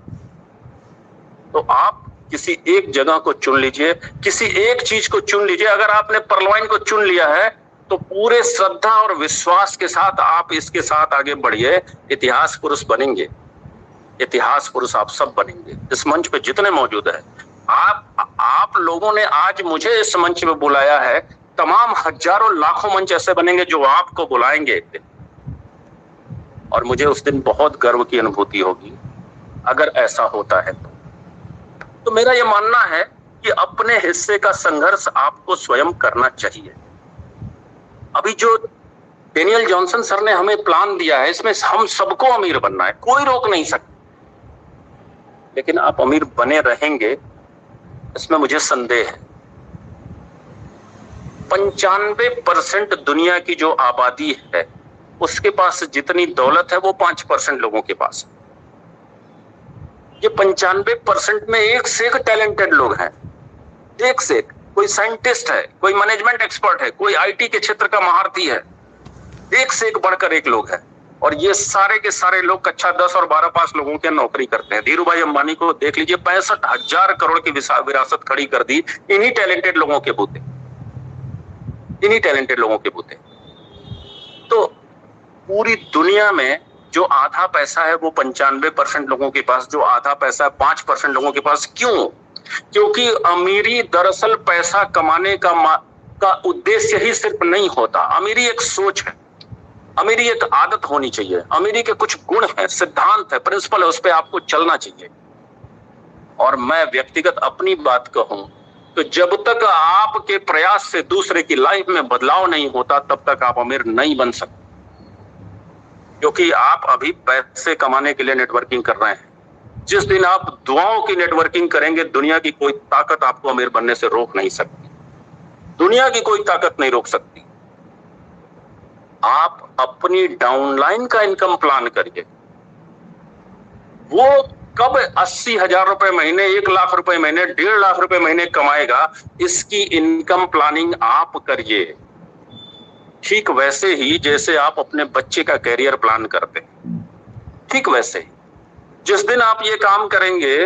तो आप किसी एक जगह को चुन लीजिए, किसी एक चीज को चुन लीजिए। अगर आपने परलवाइन को चुन लिया है तो पूरे श्रद्धा और विश्वास के साथ आप इसके साथ आगे बढ़िए। इतिहास पुरुष बनेंगे, इतिहास पुरुष आप सब बनेंगे। इस मंच पे जितने मौजूद है, आप लोगों ने आज मुझे इस मंच पे बुलाया है, तमाम हजारों लाखों मंच ऐसे बनेंगे जो आपको बुलाएंगे एक दिन, और मुझे उस दिन बहुत गर्व की अनुभूति होगी अगर ऐसा होता है। तो मेरा यह मानना है कि अपने हिस्से का संघर्ष आपको स्वयं करना चाहिए। अभी जो डेनियल जॉनसन सर ने हमें प्लान दिया है, इसमें हम सबको अमीर बनना है, कोई रोक नहीं सकता। लेकिन आप अमीर बने रहेंगे, इसमें मुझे संदेह है। 95% दुनिया की जो आबादी है उसके पास जितनी दौलत है वो 5% लोगों के पास है। ये 95% में एक से एक टैलेंटेड लोग हैं, एक से एक। कोई साइंटिस्ट है, कोई मैनेजमेंट एक्सपर्ट है, कोई आईटी के क्षेत्र का महारथी है, एक से एक बढ़कर एक लोग हैं। और ये सारे के सारे लोग कक्षा 10 और 12 पास लोगों के नौकरी करते हैं। धीरू भाई अंबानी को देख लीजिए, 65,000 करोड़ की विरासत खड़ी कर दी इन्हीं टैलेंटेड लोगों के बूते, इन्हीं टैलेंटेड लोगों के बूते। तो पूरी दुनिया में जो आधा पैसा है वो 95% लोगों के पास, जो आधा पैसा है 5% लोगों के पास। क्यों? क्योंकि अमीरी दरअसल पैसा कमाने का उद्देश्य ही सिर्फ नहीं होता। अमीरी एक सोच है, अमीरी एक आदत होनी चाहिए, अमीरी के कुछ गुण है, सिद्धांत है, प्रिंसिपल है, उस पर आपको चलना चाहिए। और मैं व्यक्तिगत अपनी बात कहूं तो जब तक आपके प्रयास से दूसरे की लाइफ में बदलाव नहीं होता तब तक आप अमीर नहीं बन सकते। क्योंकि आप अभी पैसे कमाने के लिए नेटवर्किंग कर रहे हैं। जिस दिन आप दुआओं की नेटवर्किंग करेंगे, दुनिया की कोई ताकत आपको अमीर बनने से रोक नहीं सकती। दुनिया की कोई ताकत नहीं रोक सकती। आप अपनी डाउनलाइन का इनकम प्लान करिए। वो कब 80,000 रुपए महीने, 1 लाख रुपए महीने, 1.5 लाख रुपए महीने कमाएगा, इसकी इनकम प्लानिंग आप करिए। ठीक वैसे ही जैसे आप अपने बच्चे का कैरियर प्लान करते हैं, ठीक वैसे ही जिस दिन आप ये काम करेंगे,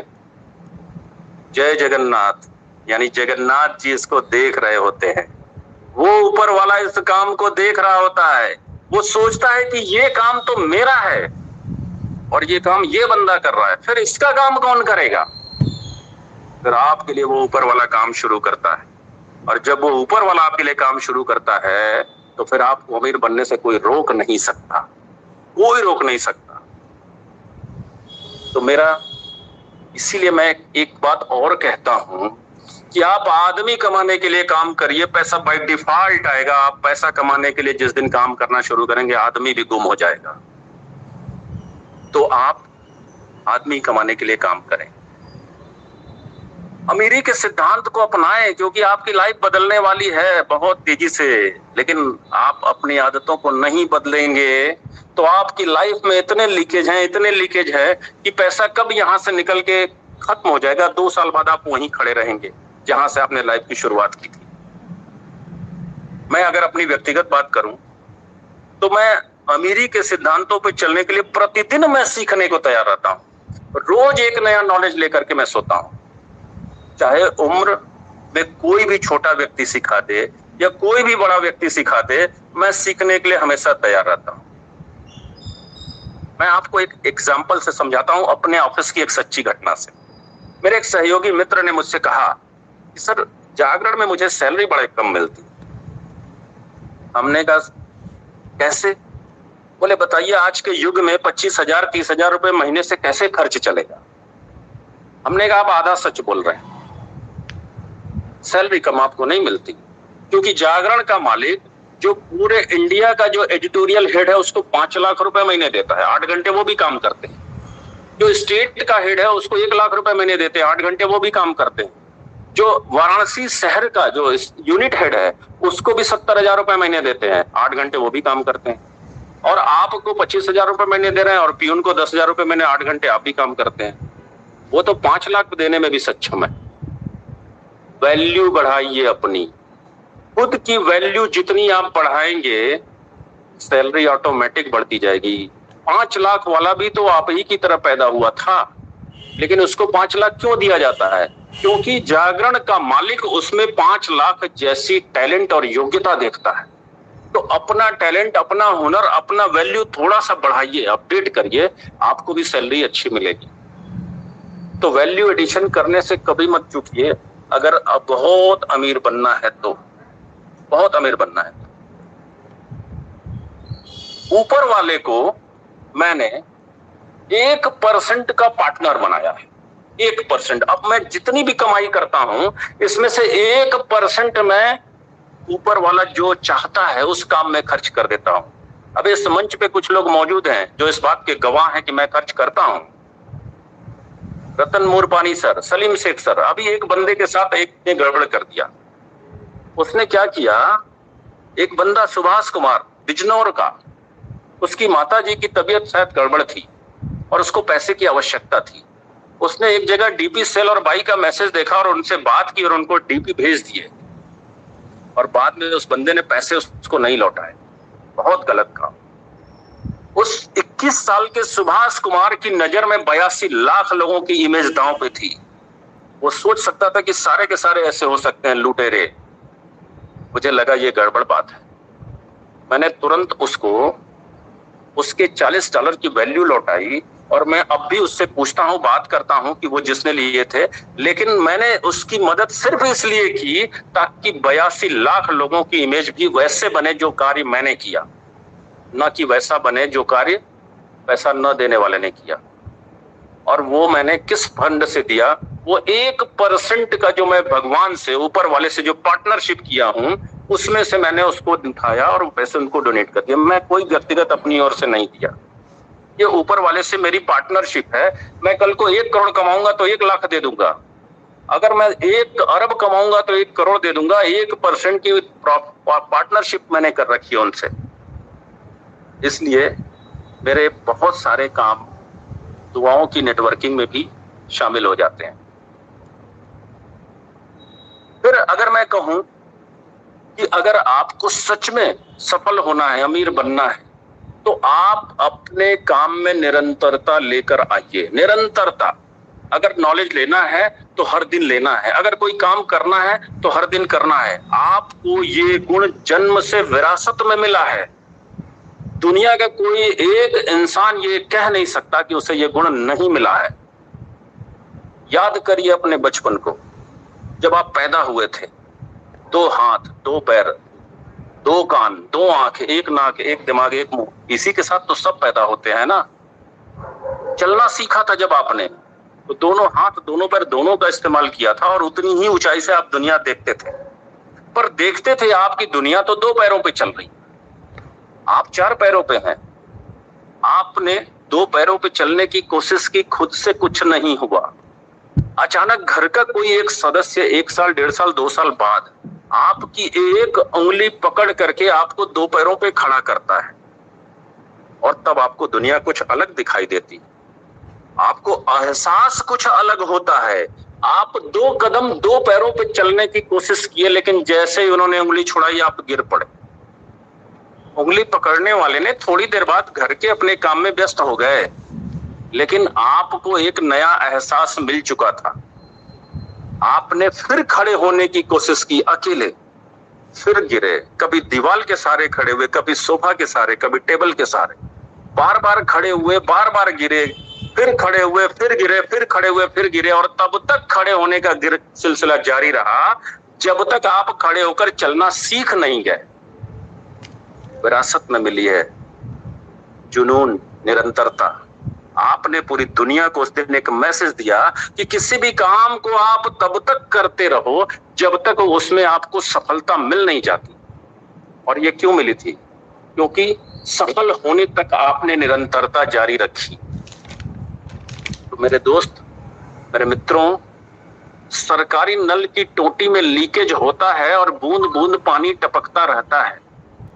जय जगन्नाथ, यानी जगन्नाथ जी इसको देख रहे होते हैं। वो ऊपर वाला इस काम को देख रहा होता है। वो सोचता है कि ये काम तो मेरा है और ये काम ये बंदा कर रहा है, फिर इसका काम कौन करेगा? फिर आपके लिए वो ऊपर वाला काम शुरू करता है। और जब वो ऊपर वाला आपके लिए काम शुरू करता है तो फिर आपको अमीर बनने से कोई रोक नहीं सकता, कोई रोक नहीं सकता। तो मेरा इसीलिए मैं एक बात और कहता हूं कि आप आदमी कमाने के लिए काम करिए, पैसा बाय डिफॉल्ट आएगा। आप पैसा कमाने के लिए जिस दिन काम करना शुरू करेंगे, आदमी भी गुम हो जाएगा। तो आप आदमी कमाने के लिए काम करें, अमीरी के सिद्धांत को अपनाएं, क्योंकि आपकी लाइफ बदलने वाली है बहुत तेजी से। लेकिन आप अपनी आदतों को नहीं बदलेंगे तो आपकी लाइफ में इतने लीकेज है कि पैसा कब यहां से निकल के खत्म हो जाएगा। 2 साल बाद आप वहीं खड़े रहेंगे जहां से आपने लाइफ की शुरुआत की थी। मैं अगर अपनी व्यक्तिगत बात करूं तो मैं अमीरी के सिद्धांतों पर चलने के लिए प्रतिदिन मैं सीखने को तैयार रहता हूं। रोज एक नया नॉलेज लेकर के मैं सोता हूं। चाहे उम्र में कोई भी छोटा व्यक्ति सिखा दे या कोई भी बड़ा व्यक्ति सिखा दे, मैं सीखने के लिए हमेशा तैयार रहता हूं। मैं आपको एक एग्जाम्पल से समझाता हूं, अपने ऑफिस की एक सच्ची घटना से। मेरे एक सहयोगी मित्र ने मुझसे कहा कि सर, जागरण में मुझे सैलरी बड़े कम मिलती। हमने कहा कैसे? बोले बताइए, आज के युग में 25,000 30,000 रुपए महीने से कैसे खर्च चलेगा? हमने कहा आप आधा सच बोल रहे हैं, सैलरी कम आपको नहीं मिलती, क्योंकि जागरण का मालिक जो पूरे इंडिया का जो एडिटोरियल हेड है उसको 5 लाख रुपए महीने देता है, 8 घंटे वो भी काम करते हैं। जो स्टेट का हेड है उसको 1 लाख रुपए महीने देते हैं, 8 घंटे वो भी काम करते हैं। जो वाराणसी शहर का जो यूनिट हेड है उसको भी 70,000 रुपए महीने देते हैं, 8 घंटे वो भी काम करते हैं। और आपको 25,000 रुपए महीने दे रहे हैं और पीयून को 10,000 रुपए महीने, 8 घंटे आप भी काम करते हैं। वो तो 5 लाख देने में भी सक्षम है। वैल्यू बढ़ाइए अपनी, खुद की वैल्यू जितनी आप बढ़ाएंगे, सैलरी ऑटोमेटिक बढ़ती जाएगी। 5 लाख वाला भी तो आप ही की तरह पैदा हुआ था, लेकिन उसको 5 लाख क्यों दिया जाता है? क्योंकि जागरण का मालिक उसमें 5 लाख जैसी टैलेंट और योग्यता देखता है। तो अपना टैलेंट, अपना हुनर, अपना वैल्यू थोड़ा सा बढ़ाइए, अपडेट करिए, आपको भी सैलरी अच्छी मिलेगी। तो वैल्यू एडिशन करने से कभी मत चूकिए। अगर बहुत अमीर बनना है तो, बहुत अमीर बनना है तो ऊपर वाले को मैंने 1% का पार्टनर बनाया है। 1%। अब मैं जितनी भी कमाई करता हूं इसमें से 1% मैं ऊपर वाला जो चाहता है उस काम में खर्च कर देता हूं। अब इस मंच पे कुछ लोग मौजूद हैं जो इस बात के गवाह हैं कि मैं खर्च करता हूं। रतन मूरपानी सर, सलीम शेख सर, अभी एक बंदे के साथ एक ने गड़बड़ कर दिया। उसने क्या किया, एक बंदा सुभाष कुमार बिजनौर का, उसकी माताजी की तबीयत शायद गड़बड़ थी और उसको पैसे की आवश्यकता थी। उसने एक जगह डीपी सेल और बाई का मैसेज देखा और उनसे बात की और उनको डीपी भेज दिए, और बाद में उस बंदे ने पैसे उसको नहीं लौटाए। बहुत गलत काम। उस 21 साल के सुभाष कुमार की नजर में 82 लाख लोगों की इमेज दांव पे थी। वो सोच सकता था कि सारे के सारे ऐसे हो सकते हैं लुटेरे। मुझे लगा ये गड़बड़ बात है। मैंने तुरंत उसको उसके $40 की वैल्यू लौटाई और मैं अब भी उससे पूछता हूं, बात करता हूं कि वो जिसने लिए थे, लेकिन मैंने उसकी मदद सिर्फ इसलिए की ताकि 82 लाख लोगों की इमेज भी वैसे बने जो कार्य मैंने किया, ना कि वैसा बने जो कार्य पैसा न देने वाले ने किया। और वो मैंने किस फंड से दिया? वो 1% का जो मैं भगवान से, ऊपर वाले से जो पार्टनरशिप किया हूं, उसमें से मैंने उसको उठाया और पैसे उनको डोनेट कर दिया। मैं कोई व्यक्तिगत अपनी ओर से नहीं दिया, ये ऊपर वाले से मेरी पार्टनरशिप है। मैं कल को 1 करोड़ कमाऊंगा तो 1 लाख दे दूंगा, अगर मैं 1 अरब कमाऊंगा तो 1 करोड़ दे दूंगा। 1% की पार्टनरशिप मैंने कर रखी है उनसे। इसलिए मेरे बहुत सारे काम दुआओं की नेटवर्किंग में भी शामिल हो जाते हैं। फिर अगर मैं कहूं कि अगर आपको सच में सफल होना है, अमीर बनना है, तो आप अपने काम में निरंतरता लेकर आइए। निरंतरता, अगर नॉलेज लेना है तो हर दिन लेना है, अगर कोई काम करना है तो हर दिन करना है। आपको ये गुण जन्म से विरासत में मिला है। दुनिया का कोई एक इंसान ये कह नहीं सकता कि उसे ये गुण नहीं मिला है। याद करिए अपने बचपन को, जब आप पैदा हुए थे, 2 हाथ, 2 पैर, 2 कान, 2 आंखें, 1 नाक, 1 दिमाग, 1 मुंह, इसी के साथ तो सब पैदा होते हैं ना। चलना सीखा था जब आपने, तो दोनों हाथ, दोनों पैर, दोनों का इस्तेमाल किया था और उतनी ही ऊंचाई से आप दुनिया देखते थे। पर देखते थे आपकी दुनिया तो 2 पैरों पे चल रही, आप 4 पैरों पे हैं। आपने 2 पैरों पे चलने की कोशिश की, खुद से कुछ नहीं हुआ। अचानक घर का कोई एक सदस्य 1 साल, 1.5 साल, 2 साल बाद आपकी एक उंगली पकड़ करके आपको 2 पैरों पे खड़ा करता है, और तब आपको दुनिया कुछ अलग दिखाई देती, आपको एहसास कुछ अलग होता है। आप 2 कदम 2 पैरों पे चलने की कोशिश किए, लेकिन जैसे ही उन्होंने उंगली छुड़ाई आप गिर पड़े। उंगली पकड़ने वाले ने थोड़ी देर बाद घर के अपने काम में व्यस्त हो गए, लेकिन आपको एक नया एहसास मिल चुका था। आपने फिर खड़े होने की कोशिश की अकेले, फिर गिरे, कभी दीवार के सहारे खड़े हुए, कभी सोफा के सहारे, कभी टेबल के सहारे, बार बार खड़े हुए, बार बार गिरे, फिर खड़े हुए, फिर गिरे, फिर खड़े हुए, फिर गिरे, और तब तक खड़े होने का सिलसिला जारी रहा जब तक आप खड़े होकर चलना सीख नहीं गए। विरासत में मिली है जुनून, निरंतरता। आपने पूरी दुनिया को उस दिन एक मैसेज दिया कि किसी भी काम को आप तब तक करते रहो जब तक उसमें आपको सफलता मिल नहीं जाती। और ये क्यों मिली थी? क्योंकि सफल होने तक आपने निरंतरता जारी रखी। तो मेरे दोस्त, मेरे मित्रों, सरकारी नल की टोटी में लीकेज होता है और बूंद बूंद पानी टपकता रहता है,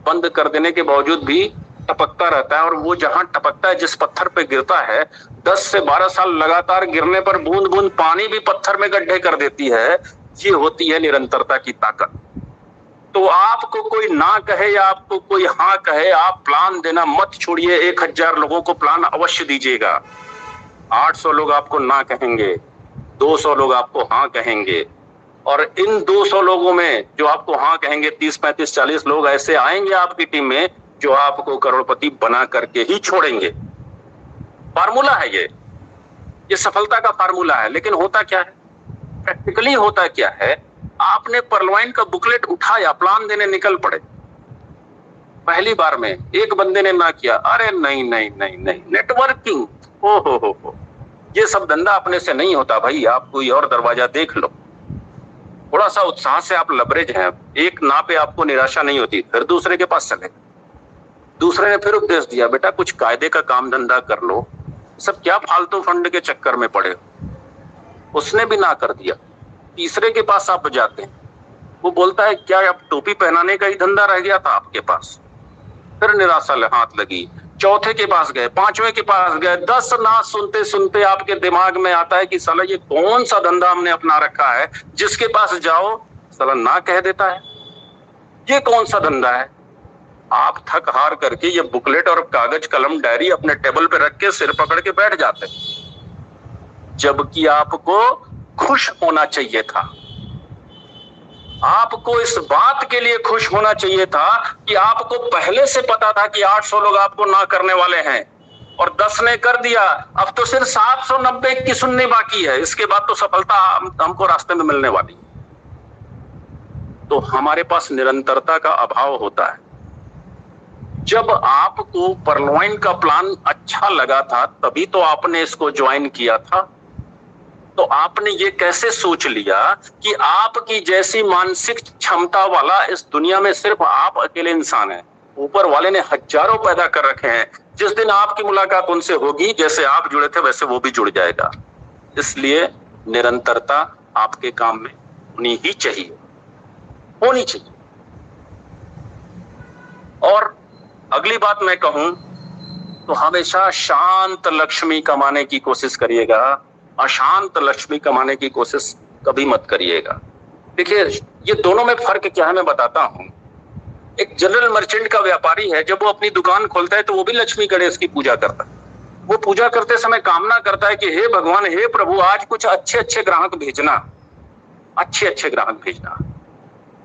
बंद कर देने के बावजूद भी टपकता रहता है। और वो जहां टपकता है, जिस पत्थर पे गिरता है, 10 से 12 साल लगातार गिरने पर बूंद बूंद पानी भी पत्थर में गड्ढे कर देती है। ये होती है निरंतरता की ताकत। तो आपको कोई ना कहे या आपको कोई हाँ कहे, आप प्लान देना मत छोड़िए। 1000 लोगों को प्लान अवश्य दीजिएगा। 800 लोग आपको ना कहेंगे, 200 लोग आपको हाँ कहेंगे, और इन 200 लोगों में जो आपको हाँ कहेंगे, 30, 35, 40 लोग ऐसे आएंगे आपकी टीम में जो आपको करोड़पति बना करके ही छोड़ेंगे। फार्मूला है ये सफलता का फार्मूला है। लेकिन होता क्या है, प्रैक्टिकली होता क्या है, आपने परलवाइन का बुकलेट उठाया, प्लान देने निकल पड़े। पहली बार में एक बंदे ने ना किया, अरे नहीं नहीं नहीं नहीं, नेटवर्किंग, हो, ये सब धंधा अपने से नहीं होता भाई, आप कोई और दरवाजा देख लो। थोड़ा सा उत्साह से आप लबरेज हैं, एक ना पे आपको निराशा नहीं होती, फिर दूसरे के पास चले। दूसरे ने फिर उपदेश दिया, बेटा कुछ कायदे का काम धंधा कर लो, सब क्या फालतू फंड के चक्कर में पड़े हो। उसने भी ना कर दिया। तीसरे के पास आप जाते हैं, वो बोलता है क्या अब टोपी पहनाने का ही धंधा रह गया था आपके पास। फिर निराशा हाथ लगी। चौथे के पास गए, 5वें के पास गए, 10 ना सुनते सुनते आपके दिमाग में आता है कि साला ये कौन सा धंधा हमने अपना रखा है, जिसके पास जाओ साला ना कह देता है, ये कौन सा धंधा है। आप थक हार करके ये बुकलेट और कागज कलम डायरी अपने टेबल पे रख के सिर पकड़ के बैठ जाते, जबकि आपको खुश होना चाहिए था। आपको इस बात के लिए खुश होना चाहिए था कि आपको पहले से पता था कि 800 लोग आपको ना करने वाले हैं और 10 ने कर दिया। अब तो सिर्फ 790 की सुननी बाकी है, इसके बाद तो सफलता हमको रास्ते में मिलने वाली। तो हमारे पास निरंतरता का अभाव होता है। जब आपको परलवाइन का प्लान अच्छा लगा था तभी तो आपने इसको ज्वाइन किया था। तो आपने ये कैसे सोच लिया कि आपकी जैसी मानसिक क्षमता वाला इस दुनिया में सिर्फ आप अकेले इंसान हैं? ऊपर वाले ने हजारों पैदा कर रखे हैं। जिस दिन आपकी मुलाकात उनसे होगी, जैसे आप जुड़े थे वैसे वो भी जुड़ जाएगा। इसलिए निरंतरता आपके काम में होनी ही चाहिए, होनी चाहिए। और अगली बात मैं कहूं तो हमेशा शांत लक्ष्मी कमाने की कोशिश करिएगा, अशांत लक्ष्मी कमाने की कोशिश कभी मत करिएगा। देखिए, ये दोनों में फर्क क्या है मैं बताता हूं। एक जनरल मर्चेंट का व्यापारी है, जब वो अपनी दुकान खोलता है तो वो भी लक्ष्मी गणेश की पूजा करता है। वो पूजा करते समय कामना करता है कि हे भगवान, हे प्रभु, आज कुछ अच्छे अच्छे ग्राहक भेजना, अच्छे अच्छे ग्राहक भेजना,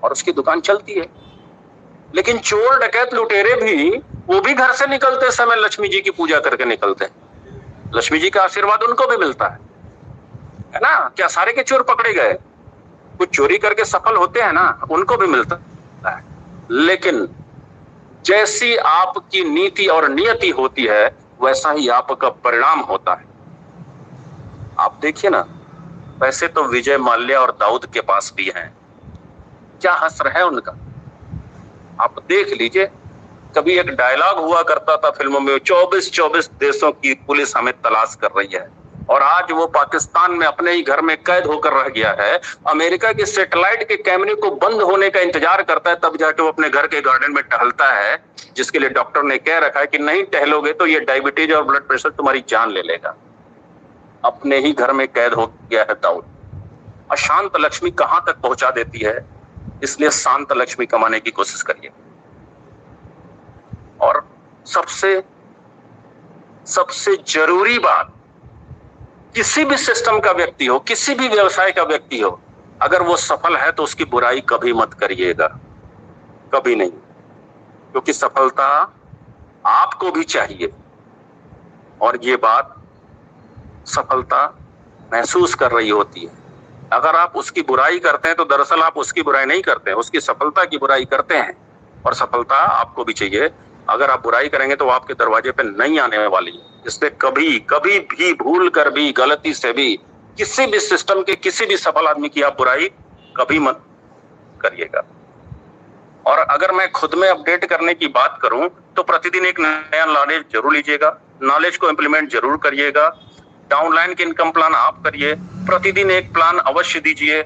और उसकी दुकान चलती है। लेकिन चोर डकैत लुटेरे भी, वो भी घर से निकलते समय लक्ष्मी जी की पूजा करके निकलते हैं। लक्ष्मी जी का आशीर्वाद उनको भी मिलता है ना? क्या सारे के चोर पकड़े गए? कुछ चोरी करके सफल होते हैं ना, उनको भी मिलता है। लेकिन जैसी आपकी नीति और नियति होती है वैसा ही आपका परिणाम होता है। आप देखिए ना, वैसे तो विजय माल्या और दाऊद के पास भी हैं, क्या हश्र है उनका। आप देख लीजिए, कभी एक डायलॉग हुआ करता था फिल्मों में, 24 देशों की पुलिस हमें तलाश कर रही है, और आज वो पाकिस्तान में अपने ही घर में कैद होकर रह गया है। अमेरिका की सैटेलाइट के कैमरे को बंद होने का इंतजार करता है, तब जाके वो अपने घर के गार्डन में टहलता है, जिसके लिए डॉक्टर ने कह रखा है कि नहीं टहलोगे तो ये डायबिटीज और ब्लड प्रेशर तुम्हारी जान ले लेगा। अपने ही घर में कैद हो गया है दाऊद। अशांत लक्ष्मी कहां तक पहुंचा देती है, इसलिए शांत लक्ष्मी कमाने की कोशिश करिए। और सबसे जरूरी बात, किसी भी सिस्टम का व्यक्ति हो, किसी भी व्यवसाय का व्यक्ति हो, अगर वो सफल है तो उसकी बुराई कभी मत करिएगा, कभी नहीं, क्योंकि सफलता आपको भी चाहिए। और ये बात सफलता महसूस कर रही होती है। अगर आप उसकी बुराई करते हैं तो दरअसल आप उसकी बुराई नहीं करते हैं, उसकी सफलता की बुराई करते हैं। और सफलता आपको भी चाहिए। अगर आप बुराई करेंगे तो वो आपके दरवाजे पे नहीं आने वाली है। इसलिए कभी भी भूल कर भी, गलती से भी, किसी भी सिस्टम के किसी भी सफल आदमी की आप बुराई कभी मत करिएगा। और अगर मैं खुद में अपडेट करने की बात करूं तो प्रतिदिन एक नया नॉलेज जरूर लीजिएगा, नॉलेज को इंप्लीमेंट जरूर करिएगा। डाउनलाइन के इनकम प्लान आप करिए, प्रतिदिन एक प्लान अवश्य दीजिए,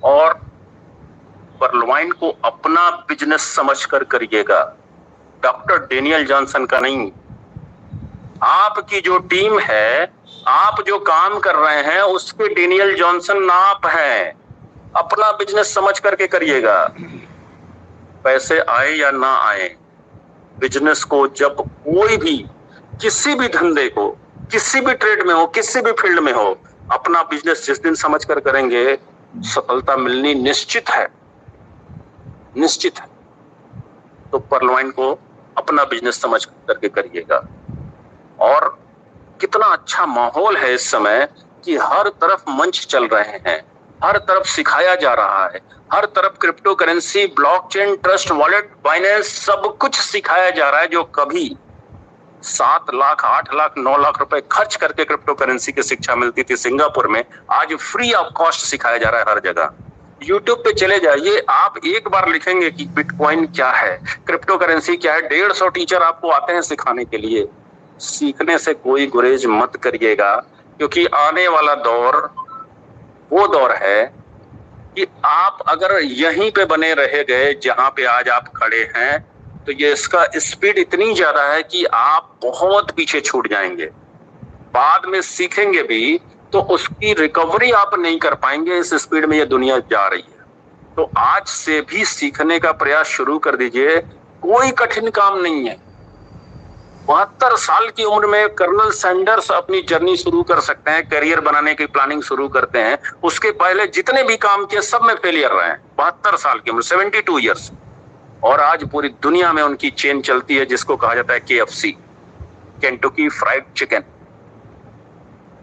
और परलवाइन को अपना बिजनेस समझकर करिएगा, डॉक्टर डेनियल जॉनसन का नहीं। आपकी जो टीम है, आप जो काम कर रहे हैं, उसके डेनियल जॉनसन आप हैं। अपना बिजनेस समझ करके करिएगा। पैसे आए या ना आए, बिजनेस को जब कोई भी, किसी भी धंधे को, किसी भी ट्रेड में हो, किसी भी फील्ड में हो, अपना बिजनेस जिस दिन समझ कर करेंगे, सफलता मिलनी निश्चित है, निश्चित है। तो परलवाइन को अपना बिजनेस समझ करके करिएगा। और कितना अच्छा माहौल है इस समय कि हर तरफ मंच चल रहे हैं, हर तरफ सिखाया जा रहा है, हर तरफ crypto currency, blockchain, trust wallet, Binance, सब कुछ सिखाया जा रहा है। जो कभी 7 लाख, 8 लाख, 9 लाख रुपए खर्च करके क्रिप्टो करेंसी की शिक्षा मिलती थी सिंगापुर में, आज फ्री ऑफ कॉस्ट सिखाया जा रहा है हर जगह। यूट्यूब पे चले जाइए, आप एक बार लिखेंगे कि बिटकॉइन क्या है, क्रिप्टो करेंसी क्या है, 150 टीचर आपको आते हैं सिखाने के लिए। सीखने से कोई गुरेज मत करिएगा, क्योंकि आने वाला दौर वो दौर है कि आप अगर यहीं पे बने रह गए जहां पे आज आप खड़े हैं, तो ये इसका स्पीड इतनी ज्यादा है कि आप बहुत पीछे छूट जाएंगे। बाद में सीखेंगे भी तो उसकी रिकवरी आप नहीं कर पाएंगे, इस स्पीड में ये दुनिया जा रही है। तो आज से भी सीखने का प्रयास शुरू कर दीजिए, कोई कठिन काम नहीं है। 72 साल की उम्र में कर्नल सैंडर्स अपनी जर्नी शुरू कर सकते हैं, करियर बनाने की प्लानिंग शुरू करते हैं। उसके पहले जितने भी काम किए सब में फेलियर रहे हैं। 72 साल की उम्र, 72 ईयर्स, और आज पूरी दुनिया में उनकी चेन चलती है जिसको कहा जाता है KFC, केंटुकी फ्राइड चिकन।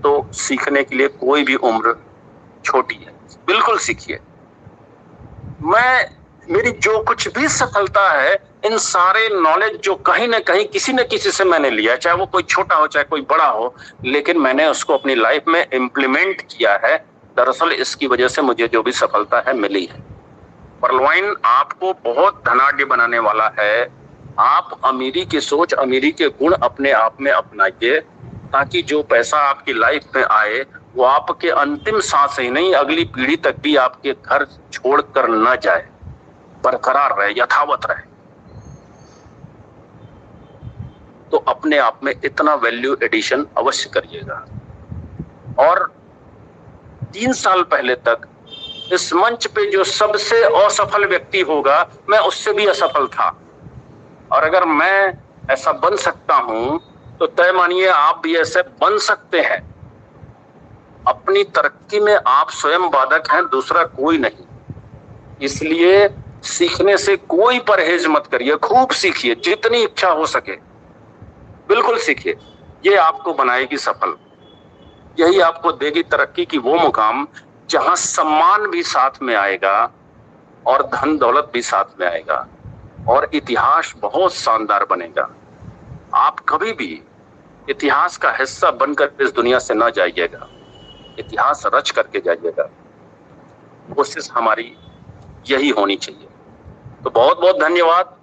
तो सीखने के लिए कोई भी उम्र छोटी है, बिल्कुल सीखिए। मेरी जो कुछ भी सफलता है इन सारे नॉलेज जो कहीं ना कहीं किसी न किसी से मैंने लिया, चाहे वो कोई छोटा हो चाहे कोई बड़ा हो, लेकिन मैंने उसको अपनी लाइफ में इम्प्लीमेंट किया है। दरअसल इसकी वजह से मुझे जो भी सफलता है मिली है। पर्लवाइन आपको बहुत धनाढ्य बनाने वाला है। आप अमीरी की सोच, अमीरी के गुण अपने आप में अपनाइए, ताकि जो पैसा आपकी लाइफ में आए वो आपके अंतिम सांस ही नहीं, अगली पीढ़ी तक भी आपके घर छोड़कर न जाए, बरकरार रहे, यथावत रहे। तो अपने आप में इतना वैल्यू एडिशन अवश्य करिएगा। और 3 साल पहले तक इस मंच पे जो सबसे असफल व्यक्ति होगा, मैं उससे भी असफल था। और अगर मैं ऐसा बन सकता हूं तो तय मानिए आप भी ऐसे बन सकते हैं। अपनी तरक्की में आप स्वयं बाधक हैं, दूसरा कोई नहीं। इसलिए सीखने से कोई परहेज मत करिए, खूब सीखिए, जितनी इच्छा हो सके बिल्कुल सीखिए। ये आपको बनाएगी सफल, यही आपको देगी तरक्की की वो मुकाम जहां सम्मान भी साथ में आएगा और धन दौलत भी साथ में आएगा और इतिहास बहुत शानदार बनेगा। आप कभी भी इतिहास का हिस्सा बनकर इस दुनिया से ना जाइएगा, इतिहास रच करके जाइएगा। कोशिश हमारी यही होनी चाहिए। तो बहुत बहुत धन्यवाद।